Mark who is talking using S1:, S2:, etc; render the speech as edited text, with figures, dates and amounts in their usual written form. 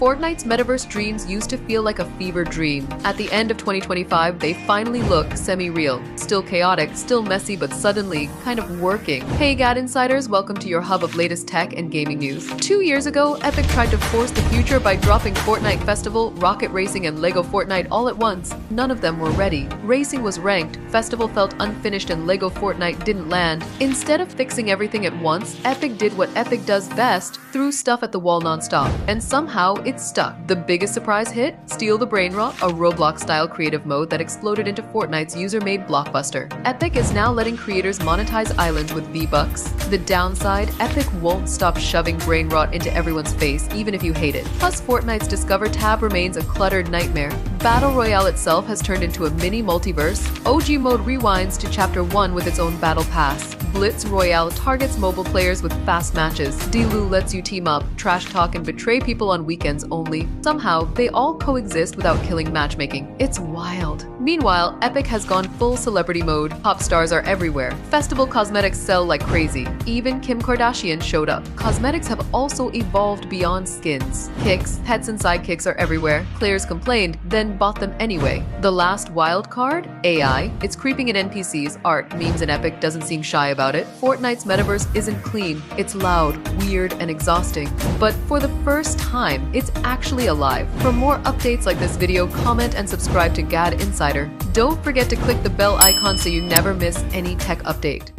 S1: Fortnite's metaverse dreams used to feel like a fever dream. At the end of 2025, they finally look semi-real. Still chaotic, still messy, but suddenly kind of working. Hey GadInsiders, welcome to your hub of latest tech and gaming news. 2 years ago, Epic tried to force the future by dropping Fortnite Festival, Rocket Racing, and LEGO Fortnite all at once. None of them were ready. Racing was ranked, Festival felt unfinished, and LEGO Fortnite didn't land. Instead of fixing everything at once, Epic did what Epic does best, threw stuff at the wall nonstop. And somehow, it stuck. The biggest surprise hit? Steal the Brain Rot, a Roblox-style creative mode that exploded into Fortnite's user-made blockbuster. Epic is now letting creators monetize islands with V-Bucks. The downside? Epic won't stop shoving Brain Rot into everyone's face, even if you hate it. Plus, Fortnite's Discover tab remains a cluttered nightmare. Battle Royale itself has turned into a mini multiverse. OG mode rewinds to Chapter 1 with its own battle pass. Blitz Royale targets mobile players with fast matches. Delu lets you team up, trash talk, and betray people on weekends only. Somehow, they all coexist without killing matchmaking. It's wild. Meanwhile, Epic has gone full celebrity mode. Pop stars are everywhere. Festival cosmetics sell like crazy. Even Kim Kardashian showed up. Cosmetics have also evolved beyond skins. Kicks, pets and sidekicks are everywhere. Players complained, then bought them anyway. The last wild card? AI. It's creeping in NPCs, art, memes, and Epic doesn't seem shy about it. Fortnite's metaverse isn't clean. It's loud, weird, and exhausting. But for the first time, it's actually alive. For more updates like this video, comment and subscribe to GadInsider. Don't forget to click the bell icon so you never miss any tech update.